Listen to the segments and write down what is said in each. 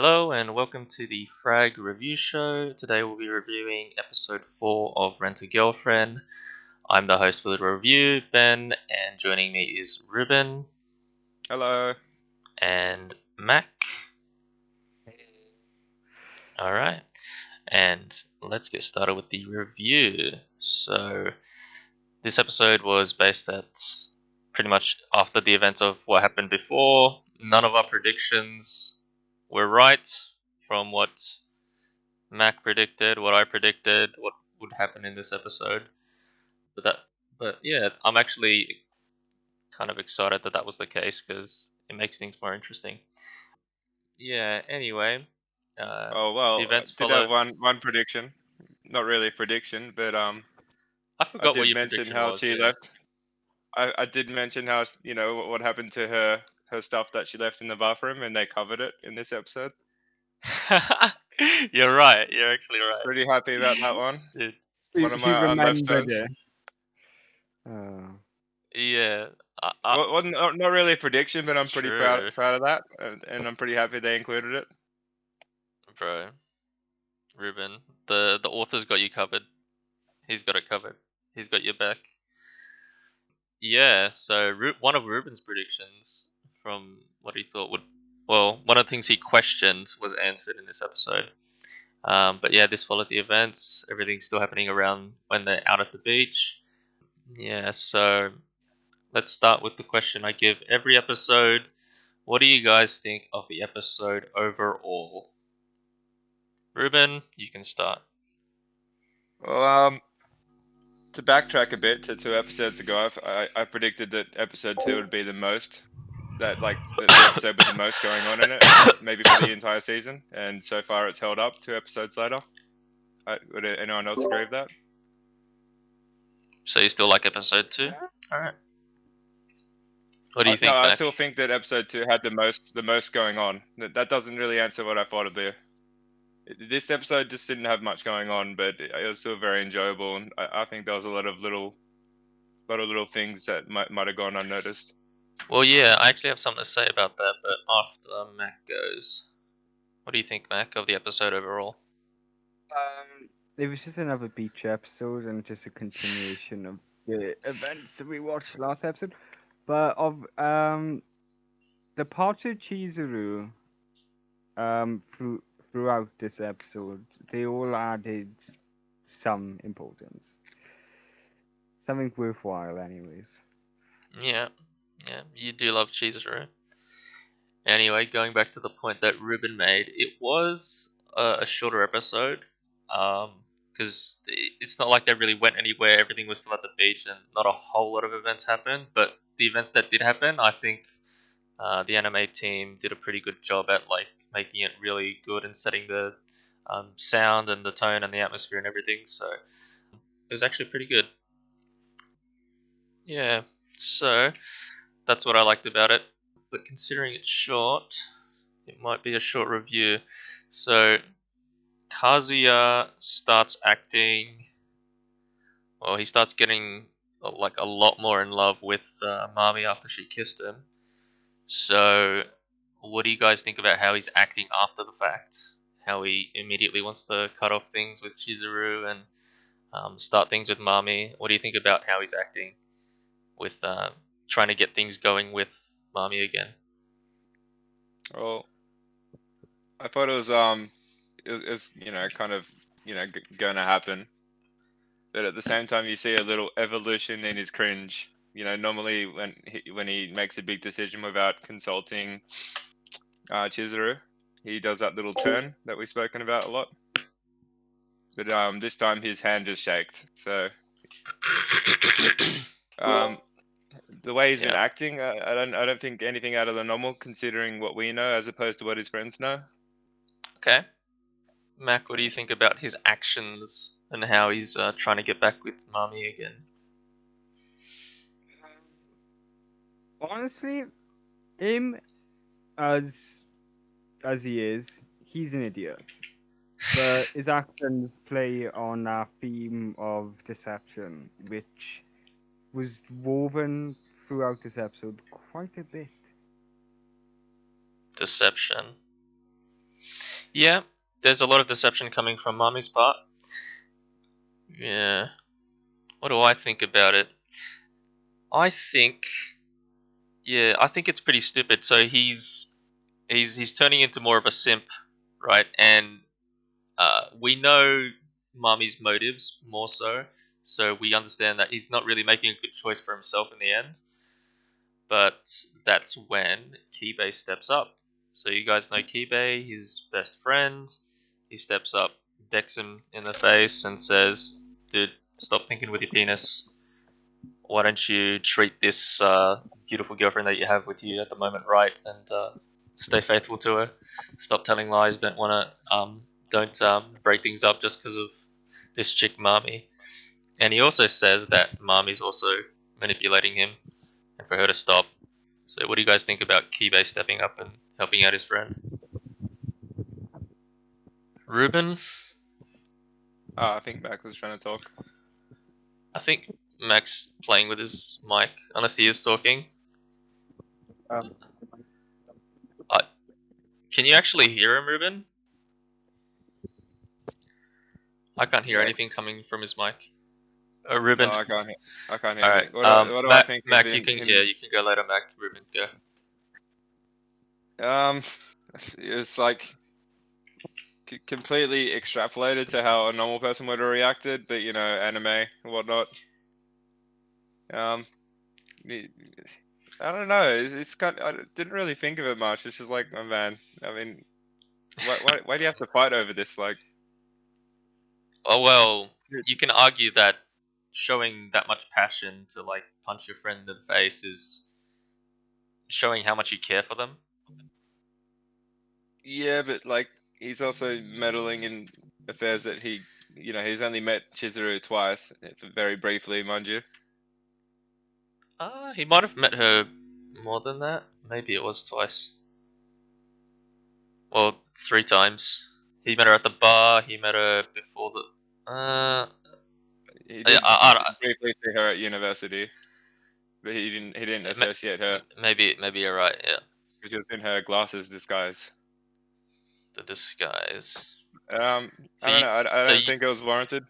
Hello and welcome to the FRAG review show. Today we'll be reviewing episode 4 of Rent a Girlfriend. I'm the host for the review, Ben, and joining me is Ruben Hello. and Mac. Alright, and let's get started with the review. So, this episode was based at pretty much after the events of what happened before. None of our predictions were right from what Mac predicted, what I predicted, what would happen in this episode. But that, but yeah, I'm actually kind of excited that that was the case because it makes things more interesting. Yeah. Anyway, uh, Oh the well, I events did have follow. one prediction. Not really a prediction, but I I forgot what did your mention prediction how was. she Yeah. left. I did mention how what happened to her stuff that she left in the bathroom, and they covered it in this episode. You're right. You're actually right, Pretty happy about that one. dude. One of She my unleft remembered stones. it. Oh. Yeah. Well, not really a prediction, but I'm pretty True, proud of that, and I'm pretty happy they included it. bro. Ruben, the author's got you covered. He's got it covered. He's got your back. Yeah, so one of Ruben's predictions from what he thought would, well, one of the things he questioned was answered in this episode. But yeah, this followed the events. Everything's still happening around when they're out at the beach. Yeah, so let's start with the question I give every episode. What do you guys think of the episode overall? Ruben, you can start. Well, to backtrack a bit to 2 episodes ago, I predicted that episode 2 would be the most that like the episode with the most going on in it, maybe for the entire season. And so far, it's held up 2 episodes later. Would anyone else agree with that? So you still like episode 2? Alright. What do you No, think, I Mac? still think that episode 2 had the most going on. That doesn't really answer what I thought of the. This episode just didn't have much going on, but it was still very enjoyable, and I think there was a lot of little things that might have gone unnoticed. Well, yeah, I actually have something to say about that, but after Mac goes. What do you think, Mac, of the episode overall? It was just another beach episode and just a continuation of the events that we watched last episode. But of the parts of Chizuru throughout this episode, they all added some importance. Something worthwhile, anyways. Yeah, yeah, you do love Chizuru. Anyway, going back to the point that Ruben made, it was a shorter episode, because it's not like they really went anywhere. Everything was still at the beach, and not a whole lot of events happened. But the events that did happen, I think the anime team did a pretty good job at like making it really good and setting the sound and the tone and the atmosphere and everything. So it was actually pretty good. Yeah, so that's what I liked about it. But considering it's short, it might be a short review. So Kazuya starts acting. Well, he starts getting like a lot more in love with Mami after she kissed him. So, what do you guys think about how he's acting after the fact? How he immediately wants to cut off things with Chizuru and start things with Mami. What do you think about how he's acting with trying to get things going with Mami again? Well, I thought it was kind of going to happen, but at the same time, you see a little evolution in his cringe. Normally when he makes a big decision without consulting Chizuru, he does that little turn that we've spoken about a lot. But this time his hand just shaked. So um, the way he's been Yeah. acting, I don't think anything out of the normal, considering what we know as opposed to what his friends know. Okay. Mac, what do you think about his actions and how he's trying to get back with Mami again? Honestly, him as he is, he's an idiot. But his actions play on that theme of deception, which was woven throughout this episode quite a bit. Deception. Yeah, there's a lot of deception coming from Mami's part. Yeah. What do I think about it? I think, yeah, I think it's pretty stupid. So he's turning into more of a simp, right? And we know Mami's motives more so we understand that he's not really making a good choice for himself in the end. But that's when Kibe steps up. So you guys know Kibe, his best friend. He steps up, decks him in the face, and says, "Dude, stop thinking with your penis. Why don't you treat this beautiful girlfriend that you have with you at the moment right, and stay faithful to her. Stop telling lies. Don't break things up just because of this chick, Marmy." And he also says that Marmy's also manipulating him, and for her to stop. So, what do you guys think about Kibe stepping up and helping out his friend? Ruben, I think Mac was trying to talk. I think Max playing with his mic, unless he is talking. Um, Uh, can you actually hear him, Ruben? I can't hear Yeah. anything coming from his mic. No, Ruben. I can't hear All right. anything. What do I think of Mac, you can. him? Yeah, you can go later, Mac. Ruben, go. Um, it's like completely extrapolated to how a normal person would have reacted, but anime and whatnot. Um, I don't know. It's kind. I didn't really think of it much. It's just like, oh man. I mean, why do you have to fight over this? Like, Oh well, you can argue that showing that much passion to like punch your friend in the face is showing how much you care for them. yeah, but like he's also meddling in affairs that he's only met Chizuru twice, very briefly, mind you. He might have met her more than that. Maybe it was twice. Well, 3 times. He met her at the bar. He met her before the. He Yeah, did briefly see her at university, but he didn't associate her maybe you're right. Yeah, because she was in her glasses disguise. the disguise. I So don't you, know. I so don't you, think it was warranted.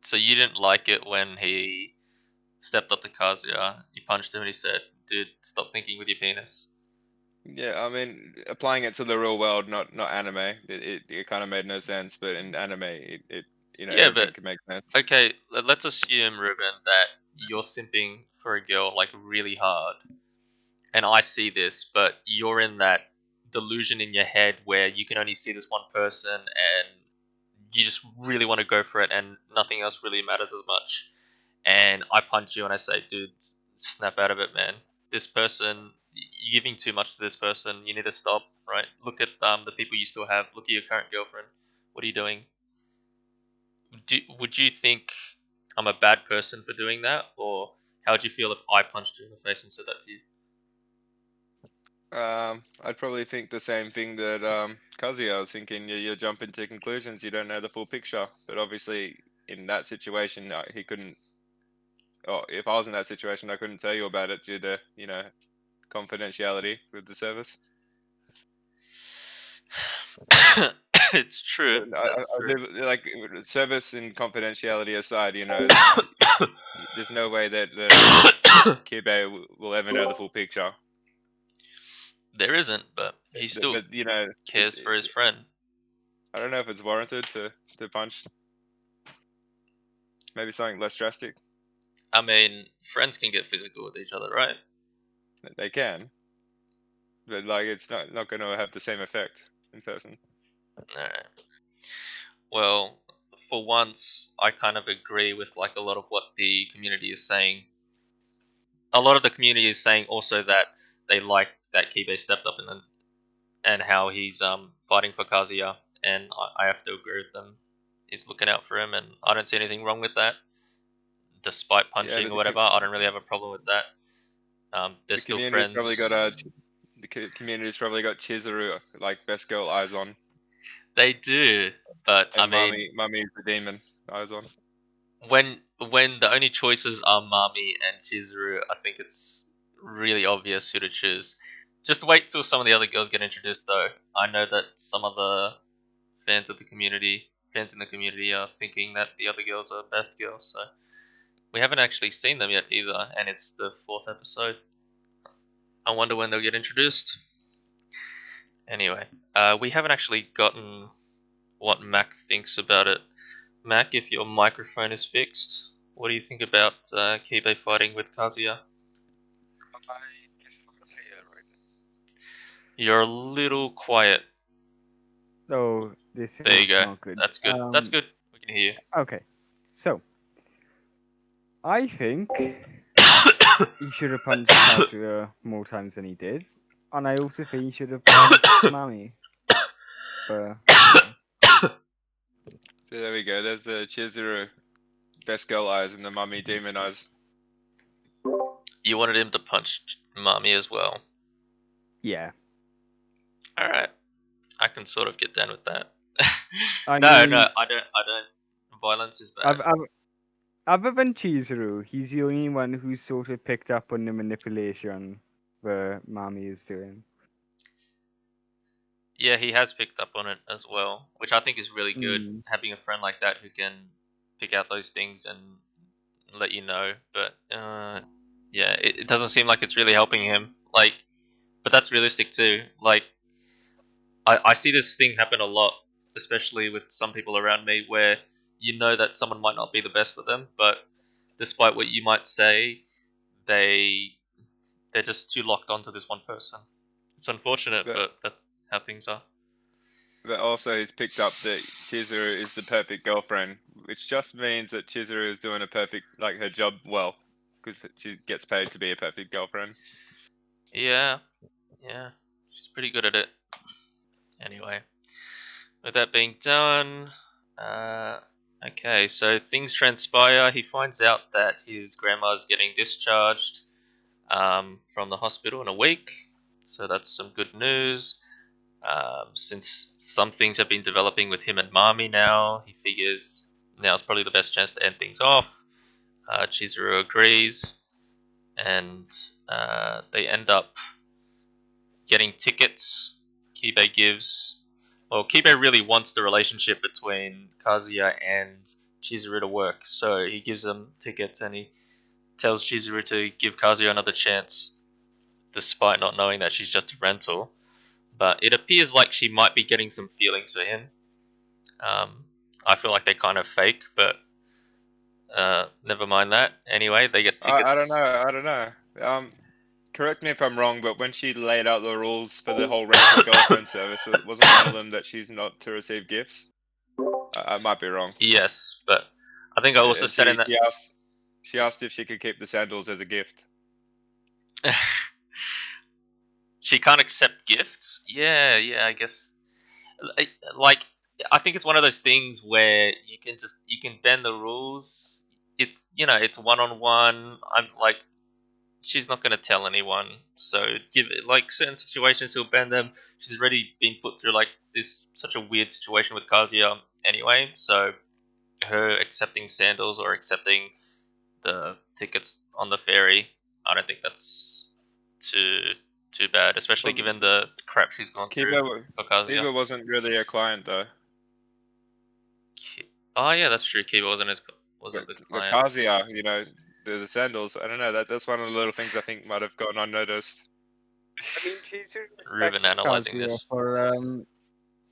so you didn't like it when he stepped up to Kazuya. You punched him and he said, "Dude, stop thinking with your penis." Yeah, I mean, applying it to the real world, not anime, it kind of made no sense. But in anime, it Yeah, everything but can make sense. okay. Let's assume, Ruben, that you're simping for a girl like really hard, and I see this, but you're in that delusion in your head where you can only see this one person and you just really want to go for it and nothing else really matters as much. And I punch you and I say, dude, snap out of it, man. This person, you're giving too much to this person. You need to stop, right? Look at the people you still have. Look at your current girlfriend. What are you doing? Would you think I'm a bad person for doing that? Or how would you feel if I punched you in the face and said that to you? I'd probably think the same thing that Kazuya was thinking. You're jumping to conclusions. You don't know the full picture. But obviously, in that situation, he couldn't. Oh, if I was in that situation, I couldn't tell you about it due to confidentiality with the service. It's true. That's true. Like service and confidentiality aside, there's no way that Kibe will ever know the full picture. There isn't, but he still But cares for his friend. I don't know if it's warranted to punch. Maybe something less drastic. I mean, friends can get physical with each other, right? They can, but like it's not going to have the same effect in person. Alright. Well, for once, I kind of agree with like a lot of what the community is saying. A lot of the community is saying also that they like that Kibe stepped up and how he's fighting for Kazuya, and I have to agree with them. He's looking out for him, and I don't see anything wrong with that. Despite Yeah, punching but or whatever, I don't really have a problem with that. They're the still community's probably friends. got community's probably got Chizuru like best girl eyes on, They do, but I and mean, Mummy's the demon eyes on. when the only choices are Mami and Chizuru, I think it's really obvious who to choose. Just wait till some of the other girls get introduced, though. I know that some of the fans of the community, fans in the community, are thinking that the other girls are best girls. So we haven't actually seen them yet either, and it's the 4th episode. I wonder when they'll get introduced. Anyway, we haven't actually gotten what Mac thinks about it. Mac, if your microphone is fixed, what do you think about Kibe fighting with Kazuya? You're a little quiet. Oh, this There you is go. not good. That's good. That's good. We can hear Okay, so I think he should have punched Kazuya more times than he did, and I also think he should have punched Mami. But So there we go. There's the Chizuru best girl eyes and the mummy demon eyes. you. You wanted him to punch Mami as well. yeah, Alright. I can sort of get down with that. I no, mean, I don't. Violence is bad. other than Chizuru, he's the only one who's sort of picked up on the manipulation that Mami is doing. Yeah, he has picked up on it as well, which I think is really good. Mm. Having a friend like that who can pick out those things and let you know. But yeah, it doesn't seem like it's really helping him. Like, but that's realistic too. Like, I see this thing happen a lot, especially with some people around me, where you know that someone might not be the best for them, but despite what you might say, they're just too locked onto this one person. It's unfortunate, But- but that's how things are. But also, he's picked up that Chizuru is the perfect girlfriend, which just means that Chizuru is doing her job well, because she gets paid to be a perfect girlfriend. Yeah, she's pretty good at it. Anyway, with that being done, okay, so things transpire. He finds out that his grandma's getting discharged from the hospital in a week, so that's some good news. Since some things have been developing with him and Mami now, he figures now's probably the best chance to end things off. Chizuru agrees, and they end up getting tickets. Kibe gives. Well, Kibe really wants the relationship between Kazuya and Chizuru to work, so he gives them tickets and he tells Chizuru to give Kazuya another chance, despite not knowing that she's just a rental. But it appears like she might be getting some feelings for him. I feel like they're kind of fake, but never mind that. Anyway, they get tickets. I don't know. Correct me if I'm wrong, but when she laid out the rules for the whole rental girlfriend service, wasn't one of them that she's not to receive gifts? I might be wrong. Yes, but I think I also And said in that. She asked if she could keep the sandals as a gift. She can't accept gifts. Yeah, I guess. Like, I think it's one of those things where you can bend the rules. It's it's one on one. I'm like, she's not gonna tell anyone. So give it like certain situations he'll bend them. She's already been put through like this such a weird situation with Kazuya anyway. So her accepting sandals or accepting the tickets on the ferry, I don't think that's too bad, especially Well, given the crap she's gone through for Kazuya. Kiba wasn't really a client though. Oh yeah, that's true. Kiba wasn't the But client. Kazuya, the sandals. I don't know. That's one of the little things I think might have gone unnoticed. I mean, Chizuru Ruben respects analyzing Kazuya this. for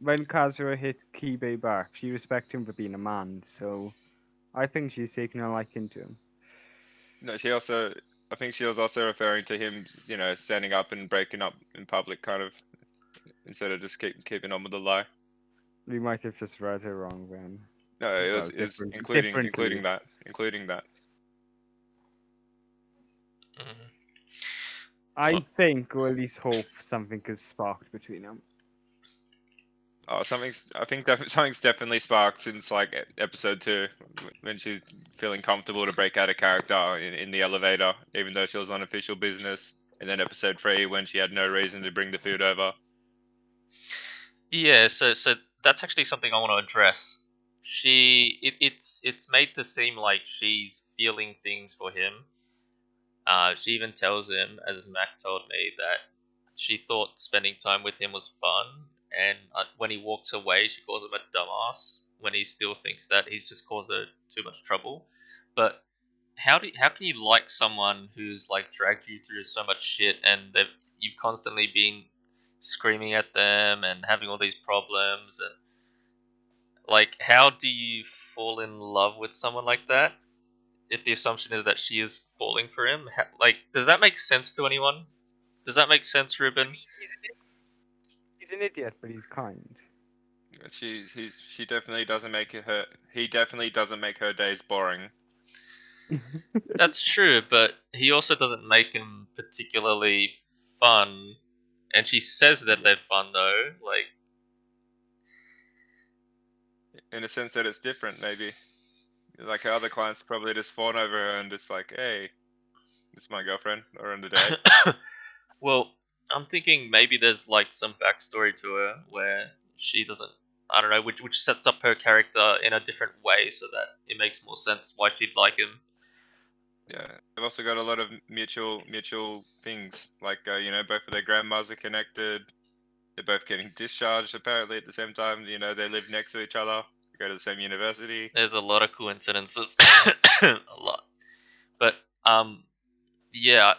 when Kazuya hit Kibe back, she respects him for being a man. So I think she's taking a liking to him. No, I think she was also referring to him, standing up and breaking up in public, kind of, instead of just keeping on with the lie. We might have just read her wrong then. No, it was including that. Mhm. I think, or at least hope, something is sparked between them. Oh, I think something's definitely sparked since like episode 2, when she's feeling comfortable to break out of character in the elevator, even though she was on official business. And then episode 3, when she had no reason to bring the food over. Yeah, so that's actually something I want to address. It's made to seem like she's feeling things for him. She even tells him, as Mac told me, that she thought spending time with him was fun, and when he walks away, she calls him a dumbass. When he still thinks that he's just caused her too much trouble. But how can you like someone who's like dragged you through so much shit, and you've constantly been screaming at them and having all these problems, and like how do you fall in love with someone like that if the assumption is that she is falling for him? Like, does that make sense to anyone? Does that make sense, Ruben? He's an idiot, but he's kind. She definitely doesn't make her. He definitely doesn't make her days boring. That's true, but he also doesn't make them particularly fun. And she says that they're fun though. Like, In a sense that it's different, maybe. Like her other clients probably just fawn over her and just like, hey, this is my girlfriend, or on the day. well, I'm thinking maybe there's like some backstory to her where she doesn't. I don't know, which sets up her character in a different way so that it makes more sense why she'd like him. Yeah, they've also got a lot of mutual things. Like both of their grandmas are connected. They're both getting discharged apparently at the same time. They live next to each other. They go to the same university. There's a lot of coincidences, a lot. But yeah.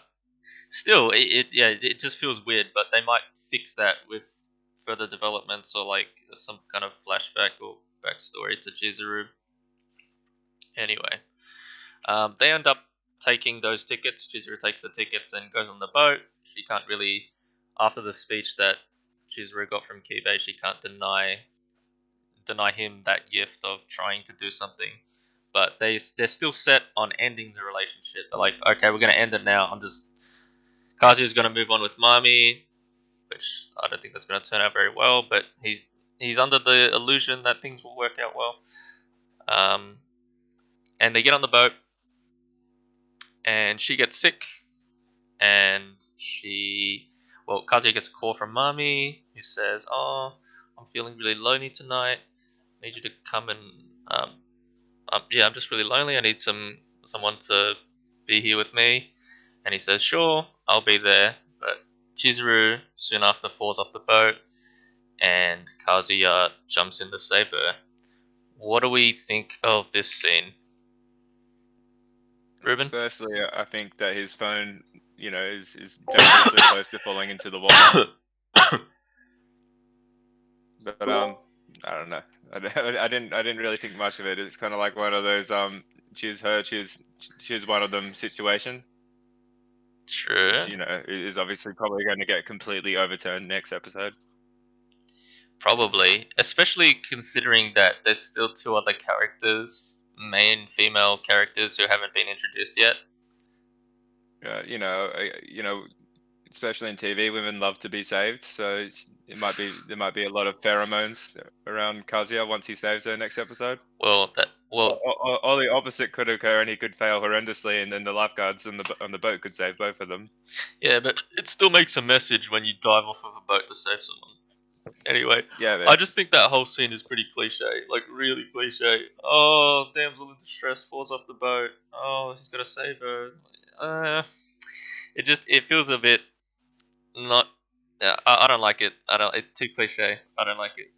Still, it just feels weird. But they might fix that with further developments or like some kind of flashback or backstory to Chizuru. Anyway, they end up taking those tickets. Chizuru takes the tickets and goes on the boat. She can't really, after the speech that Chizuru got from Kibe, she can't deny him that gift of trying to do something. But they're still set on ending the relationship. They're like, okay, we're gonna end it now. Kazuya's gonna move on with Mami, which I don't think that's gonna turn out very well. But he's under the illusion that things will work out well. And they get on the boat, and she gets sick, and Kazuya gets a call from Mami who says, "Oh, I'm feeling really lonely tonight. I need you to come and I'm just really lonely. I need someone to be here with me." And he says, "Sure, I'll be there." But Chizuru soon after falls off the boat, and Kazuya jumps in to save her. What do we think of this scene, Ruben? Firstly, I think that his phone, is dangerously close to falling into the water. But I don't know. I didn't really think much of it. It's kind of like one of those choose her, choose one of them situation. True. Which, is obviously probably going to get completely overturned next episode. Probably, especially considering that there's still two other characters, main female characters who haven't been introduced yet. Especially in TV, women love to be saved, so there might be a lot of pheromones around Kazuya once he saves her next episode. Or the opposite could occur, and he could fail horrendously, and then the lifeguards on the boat could save both of them. Yeah, but it still makes a message when you dive off of a boat to save someone. Anyway, yeah, I just think that whole scene is pretty cliche, like really cliche. Oh, damsel in distress falls off the boat. Oh, he's got to save her. It feels a bit not. I don't like it. It's too cliche. I don't like it.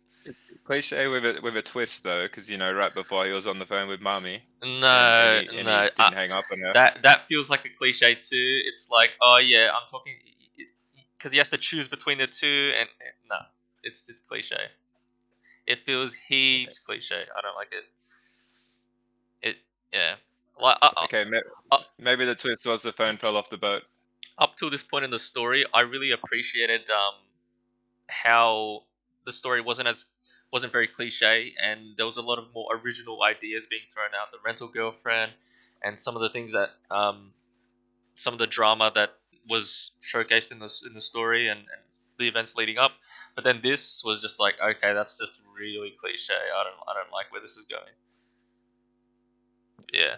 Cliche with a twist though, because right before he was on the phone with Mami. No, he didn't hang up on her. That feels like a cliche too. It's like, oh yeah, I'm talking because he has to choose between the two, and no, it's cliche. It feels heaps cliche. I don't like it. Yeah. Like okay, maybe the twist was the phone fell off the boat. Up till this point in the story, I really appreciated how the story wasn't very cliche, and there was a lot of more original ideas being thrown out. The rental girlfriend, and some of the things that some of the drama that was showcased in the story and the events leading up. But then this was just like, okay, that's just really cliche. I don't like where this is going. Yeah.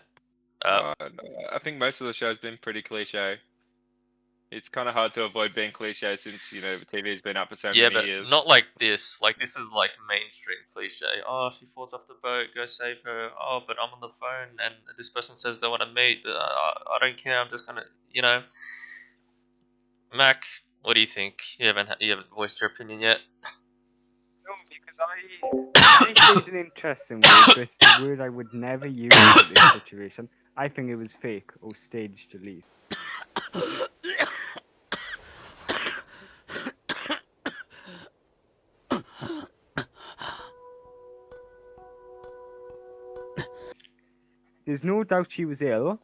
I think most of the show's been pretty cliche. It's kind of hard to avoid being cliche since TV's been up for so many years. But not like this. Like this is like mainstream cliche. Oh, she falls off the boat, go save her. Oh, but I'm on the phone and this person says they want to meet. I don't care. I'm just gonna, Mac. What do you think? You haven't voiced your opinion yet. No, because cliche is an interesting word, but it's the word I would never use in this situation. I think it was fake or staged at least. There's no doubt she was ill,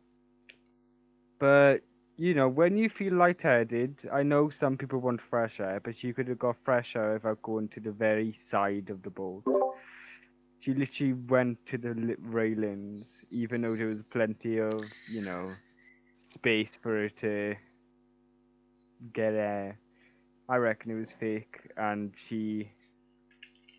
but you know, when you feel lightheaded, I know some people want fresh air, but she could have got fresh air without going to the very side of the boat. She literally went to the railings, even though there was plenty of, you know, space for her to get air. I reckon it was fake, and she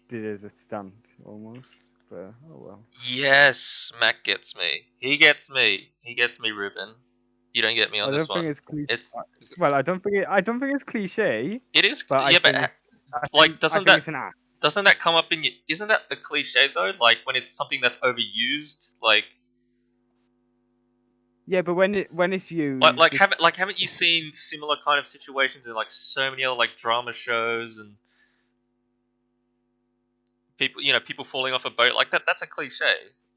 did it as a stunt almost. But oh well. Yes, Mac gets me. He gets me. He gets me, Ruben. You don't get me on I this don't think one. it's cliche. It's Well, I don't think it's cliche, it is but yeah, but like I doesn't think that it's an act. doesn't that come up in your, isn't that a cliche though? Like when it's something that's overused, Yeah, but when it's used, haven't you seen similar kind of situations in like so many other like drama shows and people falling off a boat like that? That's a cliche.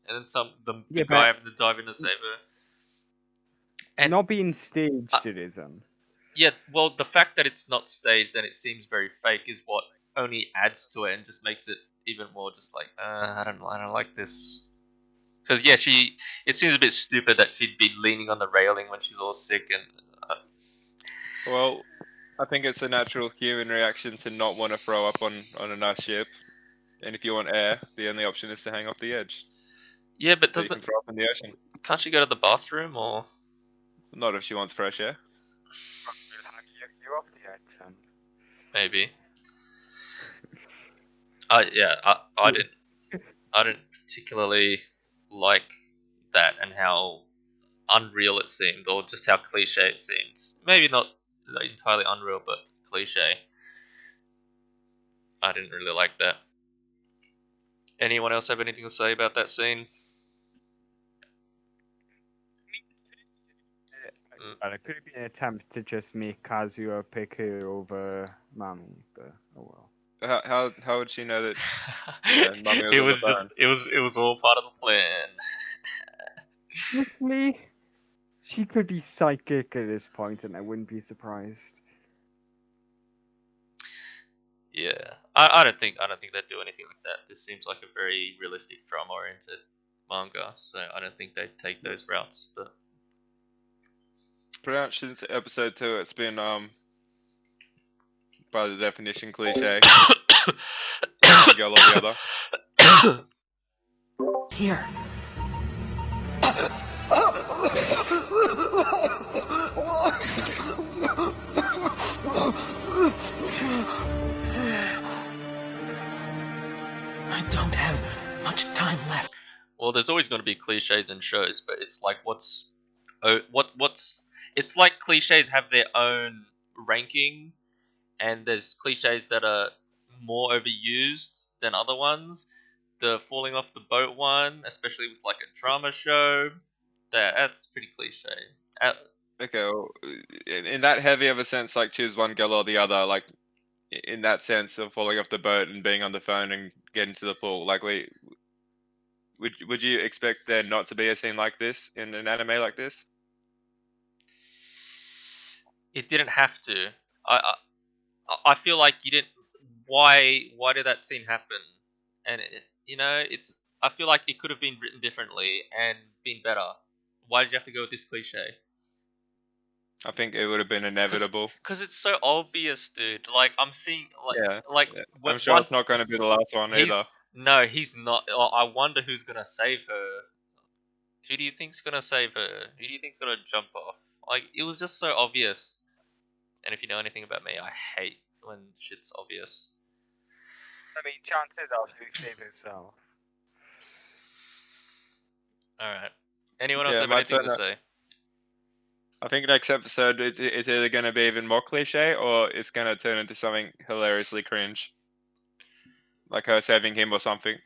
And then the yeah, guy but having to dive in to save her. And not being staged, it isn't. yeah, well, the fact that it's not staged and it seems very fake is what only adds to it and just makes it even more just like I don't like this. Because yeah, it seems a bit stupid that she'd be leaning on the railing when she's all sick and Well, I think it's a natural human reaction to not want to throw up on a nice ship. And if you want air, the only option is to hang off the edge, yeah, but so you can throw up in the ocean. can't she go to the bathroom or Not if she wants fresh air. You off the edge, then. maybe? I didn't particularly like that and how unreal it seemed, or just how cliche it seemed. Maybe not entirely unreal, but cliche. I didn't really like that. Anyone else have anything to say about that scene? Well, it could have been an attempt to just make Kazuya pick her over Mami, but oh well. How would she know that Mummy was It on the was phone? just it was all part of the plan. Honestly, she could be psychic at this point, and I wouldn't be surprised. Yeah, I don't think they'd do anything like that. This seems like a very realistic drama oriented manga, so I don't think they'd take those routes. But Pretty much since episode 2, it's been by the definition cliche. One girl or the other. Here. I don't have much time left. well, there's always going to be cliches in shows, but it's like what's it's like cliches have their own ranking, and there's cliches that are more overused than other ones. The falling off the boat one, especially with like a drama show, that's pretty cliche. Okay, well, in that heavy of a sense, like choose one girl or the other, like in that sense of falling off the boat and being on the phone and getting to the pool, like would you expect there not to be a scene like this in an anime like this? It didn't have to. I feel like you didn't. Why did that scene happen? And it's. I feel like it could have been written differently and been better. Why did you have to go with this cliche? I think it would have been inevitable. Because it's so obvious, dude. Like I'm seeing, Yeah, like I'm sure it's not going to be the last one he's either. no, he's not. I wonder who's gonna save her. Who do you think's gonna save her? Who do you think's gonna jump off? Like it was just so obvious. And if you know anything about me, I hate when shit's obvious. I mean, chances are she'll save herself. All right. Anyone else Yeah, have my anything turn. to say? I think next episode it's either going to be even more cliche or it's going to turn into something hilariously cringe, like her saving him or something.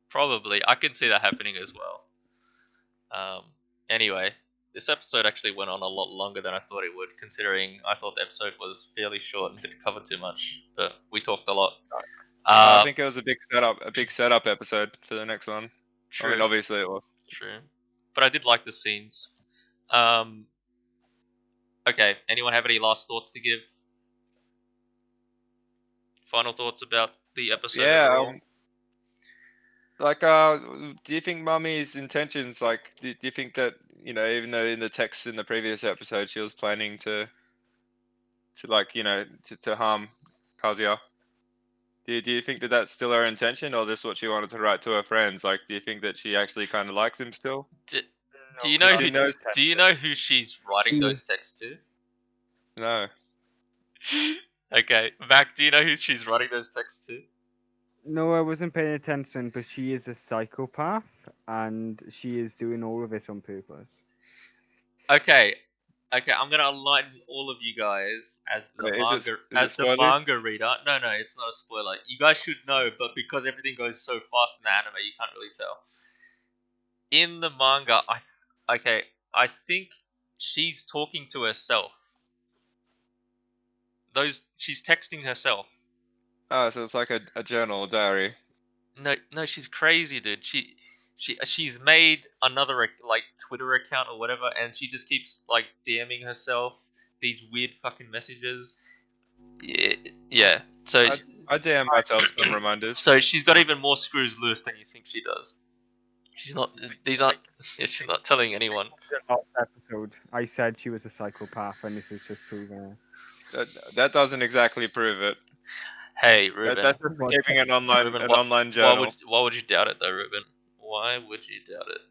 Probably. I can see that happening as well. Anyway, this episode actually went on a lot longer than I thought it would, considering I thought the episode was fairly short and didn't cover too much. But we talked a lot. I think it was a big setup episode for the next one. True. I mean, obviously it was. True. But I did like the scenes. Okay, anyone have any last thoughts to give? Final thoughts about the episode overall? Like, do you think Mummy's intentions, like, do you think that, you know, even though in the text in the previous episode she was planning to like, you know, to harm Kazuya, do you think that that's still her intention, or this is what she wanted to write to her friends? Like, do you think that she actually kind of likes him still? Do you know she who? knows- Do you know who she's writing those texts to? No. Okay, Mac, do you know who she's writing those texts to? No, I wasn't paying attention, but she is a psychopath, and she is doing all of this on purpose. Okay, I'm gonna enlighten all of you guys as the Okay, is it the spoiler? manga reader. No, it's not a spoiler. You guys should know, but because everything goes so fast in the anime, you can't really tell. In the manga, I think she's talking to herself. She's texting herself. Oh, so it's like a journal, diary. No, she's crazy, dude. She's made another like Twitter account or whatever, and she just keeps like DMing herself these weird fucking messages. Yeah. So I DM myself some reminders. so she's got even more screws loose than you think she does. She's not. These aren't. She's not telling anyone. Last episode, I said she was a psychopath, and this is just proving it. That doesn't exactly prove it. Hey, Ruben. That's just keeping an online Ruben, online journal. Why would you doubt it though, Ruben? Why would you doubt it?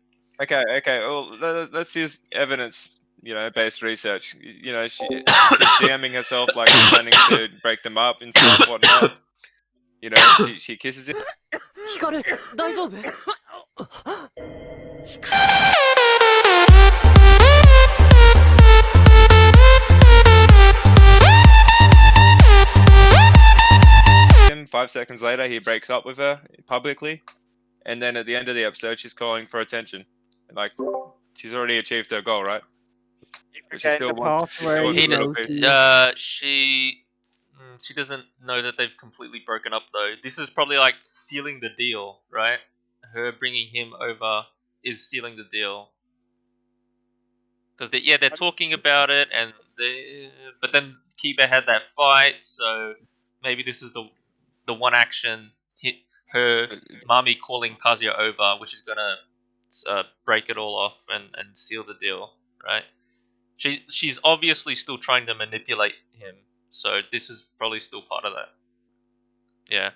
Okay. Well, let's use evidence, you know, based research. You know, she's DMing herself, like planning to break them up and stuff, whatnot. You know, she kisses him. 光大丈夫 5 seconds later, he breaks up with her publicly, and then at the end of the episode, she's calling for attention. Like, she's already achieved her goal, right? But she still wants. She still wants a little bit. She doesn't know that they've completely broken up though. This is probably like sealing the deal, right? Her bringing him over is sealing the deal. Because they're talking about it, and but then Kiba had that fight, so maybe this is the one action her mommy calling Kazuya over, which is gonna break it all off and seal the deal, right? She's obviously still trying to manipulate him, so this is probably still part of that. Yeah.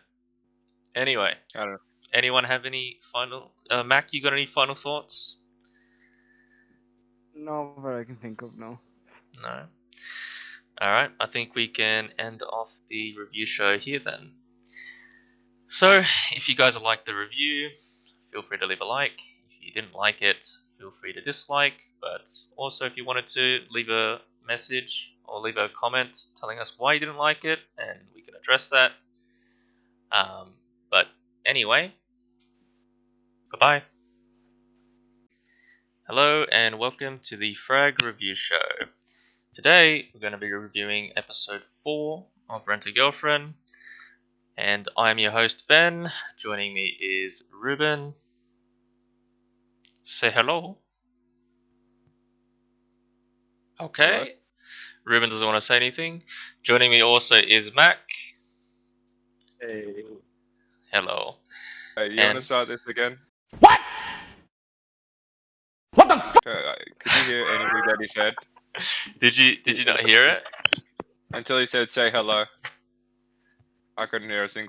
Anyway, I don't know. Anyone have any final? Mac, you got any final thoughts? Not that I can think of, no. No. Alright, I think we can end off the review show here then. So, if you guys liked the review, feel free to leave a like. If you didn't like it, feel free to dislike. But also, if you wanted to leave a message or leave a comment telling us why you didn't like it, and we can address that. But anyway, bye-bye. Hello and welcome to the FRAG review show. Today we're going to be reviewing episode 4 of Rent a Girlfriend, and I'm your host Ben. Joining me is Ruben. Say hello. Okay. Hello. Ruben doesn't want to say anything. Joining me also is Mac. Hey. Hello. Hey, you want to start this again? What? What the fuck? Could you hear anything that he said? Did you not hear it? Until he said, "Say hello." I couldn't hear a single